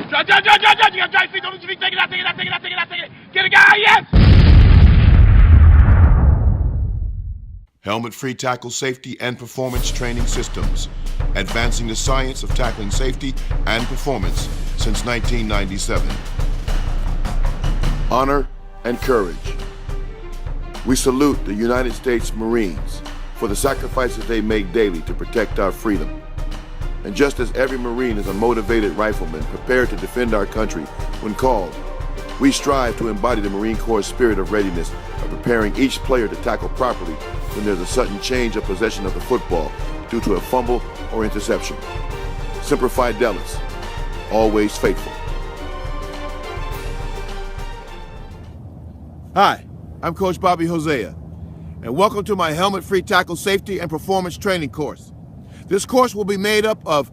You got dry feet, don't lose your feet, take it out. Get a guy, yes! Helmet-free tackle safety and performance training systems, advancing the science of tackling safety and performance since 1997. Honor and courage. We salute the United States Marines for the sacrifices they make daily to protect our freedom. And just as every Marine is a motivated rifleman prepared to defend our country when called, we strive to embody the Marine Corps' spirit of readiness of preparing each player to tackle properly when there's a sudden change of possession of the football due to a fumble or interception. Semper Fidelis, always faithful. Hi, I'm Coach Bobby Hosea, and welcome to my helmet-free tackle safety and performance training course. This course will be made up of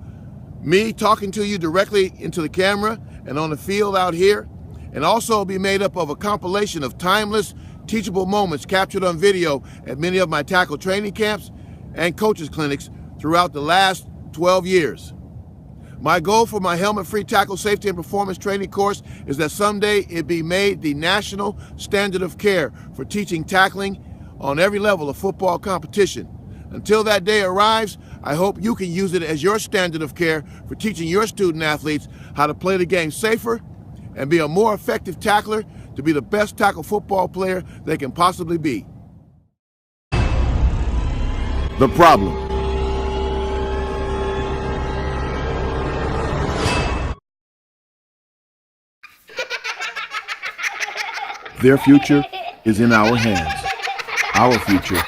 me talking to you directly into the camera and on the field out here, and also be made up of a compilation of timeless, teachable moments captured on video at many of my tackle training camps and coaches clinics throughout the last 12 years. My goal for my helmet-free tackle safety and performance training course is that someday it be made the national standard of care for teaching tackling on every level of football competition. Until that day arrives, I hope you can use it as your standard of care for teaching your student athletes how to play the game safer and be a more effective tackler to be the best tackle football player they can possibly be. The problem. Their future is in our hands. Our future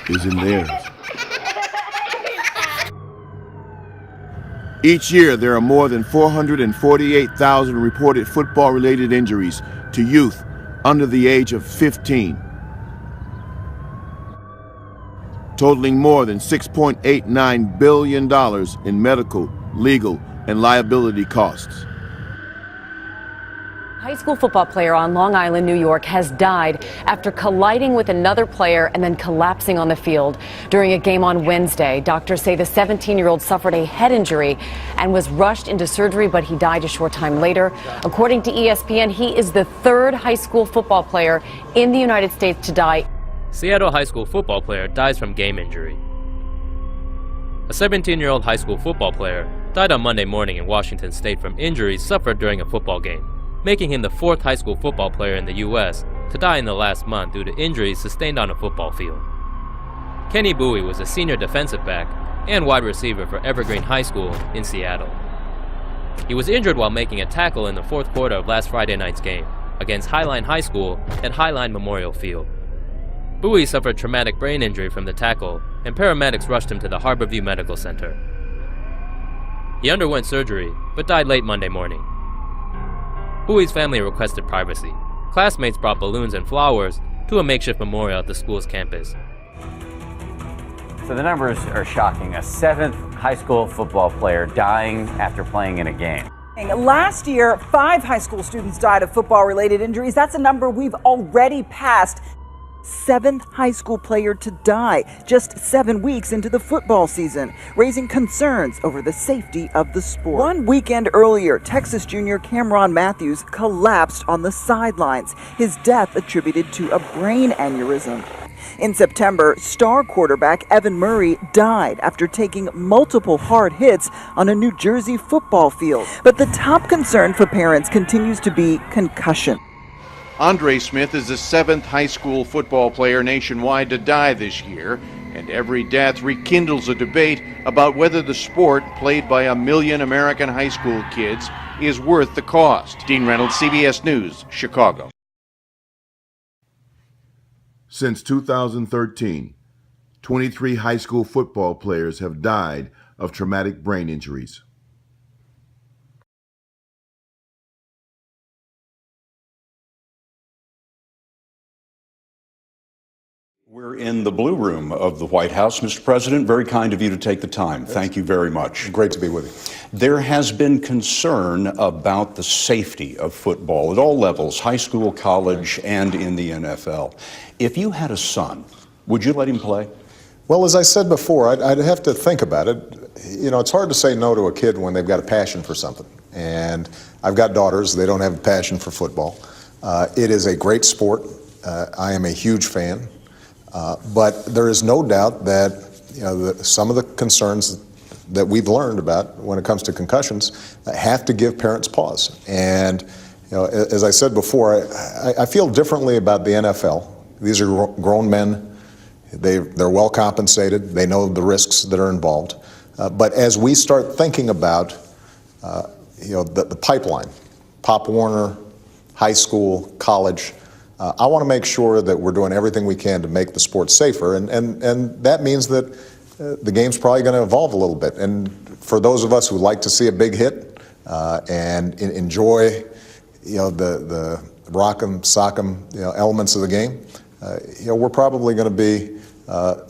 is in theirs. Each year, there are more than 448,000 reported football-related injuries to youth under the age of 15, totaling more than $6.89 billion in medical, legal, and liability costs. A high school football player on Long Island, New York, has died after colliding with another player and then collapsing on the field during a game on Wednesday. Doctors say the 17-year-old suffered a head injury and was rushed into surgery, but he died a short time later. According to ESPN, he is the third high school football player in the United States to die. Seattle high school football player dies from game injury. A 17-year-old high school football player died on Monday morning in Washington State from injuries suffered during a football game, making him the fourth high school football player in the U.S. to die in the last month due to injuries sustained on a football field. Kenny Bowie was a senior defensive back and wide receiver for Evergreen High School in Seattle. He was injured while making a tackle in the fourth quarter of last Friday night's game against Highline High School at Highline Memorial Field. Bowie suffered traumatic brain injury from the tackle, and paramedics rushed him to the Harborview Medical Center. He underwent surgery, but died late Monday morning. Bowie's family requested privacy. Classmates brought balloons and flowers to a makeshift memorial at the school's campus. So the numbers are shocking. A seventh high school football player dying after playing in a game. Last year, 5 high school students died of football-related injuries. That's a number we've already passed. 7th high school player to die just 7 weeks into the football season, raising concerns over the safety of the sport. One weekend earlier, Texas junior Cameron Matthews collapsed on the sidelines, his death attributed to a brain aneurysm. In September, star quarterback Evan Murray died after taking multiple hard hits on a New Jersey football field. But the top concern for parents continues to be concussion. Andre Smith is the 7th high school football player nationwide to die this year, and every death rekindles a debate about whether the sport, played by 1 million American high school kids, is worth the cost. Dean Reynolds, CBS News, Chicago. Since 2013, 23 high school football players have died of traumatic brain injuries. We're in the Blue Room of the White House. Mr. President, very kind of you to take the time. Thank you very much. Great to be with you. There has been concern about the safety of football at all levels, high school, college, and in the NFL. If you had a son, would you let him play? Well, as I said before, I'd have to think about it. You know, it's hard to say no to a kid when they've got a passion for something. And I've got daughters. They don't have a passion for football. It is a great sport. I am a huge fan. But there is no doubt that some of the concerns that we've learned about when it comes to concussions have to give parents pause. And as I said before, I feel differently about the NFL. These are grown men. They're well compensated. They know the risks that are involved. But as we start thinking about the pipeline, Pop Warner, high school, college, I want to make sure that we're doing everything we can to make the sport safer, and that means that the game's probably going to evolve a little bit. And for those of us who like to see a big hit and enjoy the rock'em sock'em elements of the game, we're probably going to be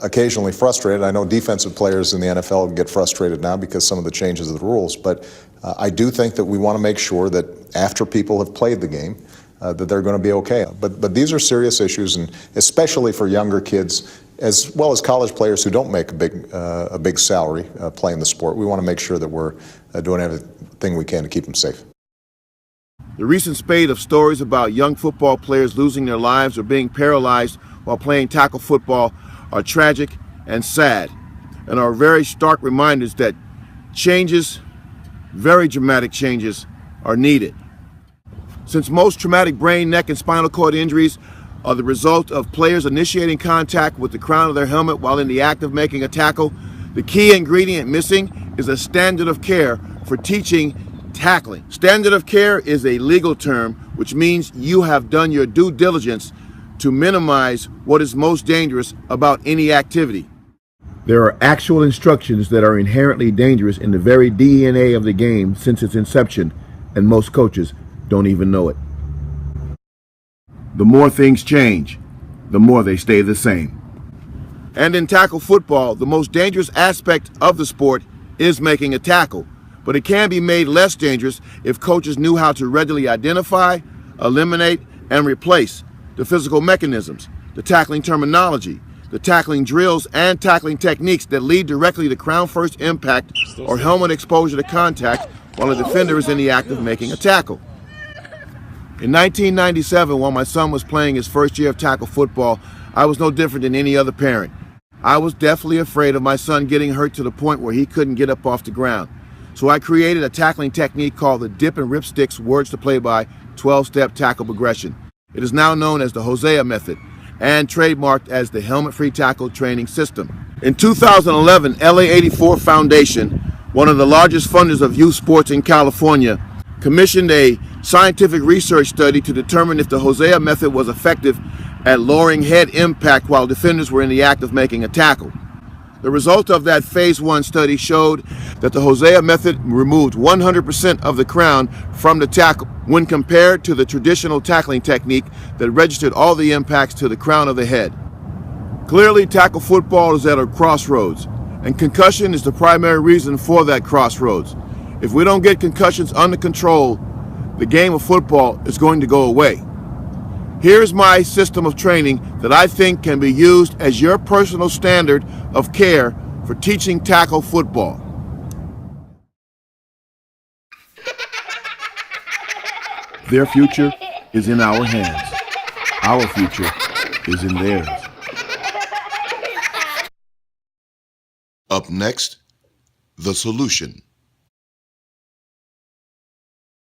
occasionally frustrated. I know defensive players in the NFL get frustrated now because some of the changes of the rules, but I do think that we want to make sure that after people have played the game, that they're going to be okay. But these are serious issues, and especially for younger kids, as well as college players who don't make a big salary playing the sport. We want to make sure that we're doing everything we can to keep them safe. The recent spate of stories about young football players losing their lives or being paralyzed while playing tackle football are tragic and sad, and are very stark reminders that changes, very dramatic changes, are needed. Since most traumatic brain, neck, and spinal cord injuries are the result of players initiating contact with the crown of their helmet while in the act of making a tackle, the key ingredient missing is a standard of care for teaching tackling. Standard of care is a legal term which means you have done your due diligence to minimize what is most dangerous about any activity. There are actual instructions that are inherently dangerous in the very DNA of the game since its inception, and most coaches don't even know it. The more things change, the more they stay the same. And in tackle football, the most dangerous aspect of the sport is making a tackle, but it can be made less dangerous if coaches knew how to readily identify, eliminate, and replace the physical mechanisms, the tackling terminology, the tackling drills, and tackling techniques that lead directly to crown first impact or helmet exposure to contact while a defender is in the act of making a tackle. In 1997, while my son was playing his first year of tackle football, I was no different than any other parent. I was deathly afraid of my son getting hurt to the point where he couldn't get up off the ground. So I created a tackling technique called the dip and rip sticks words to play by 12-step tackle progression. It is now known as the Hosea-Method and trademarked as the helmet-free tackle training system. In 2011, LA84 Foundation, one of the largest funders of youth sports in California, commissioned a scientific research study to determine if the Hosea-Method was effective at lowering head impact while defenders were in the act of making a tackle. The result of that phase 1 study showed that the Hosea-Method removed 100% of the crown from the tackle when compared to the traditional tackling technique that registered all the impacts to the crown of the head. Clearly, tackle football is at a crossroads, and concussion is the primary reason for that crossroads. If we don't get concussions under control, the game of football is going to go away. Here's my system of training that I think can be used as your personal standard of care for teaching tackle football. Their future is in our hands. Our future is in theirs. Up next, the solution.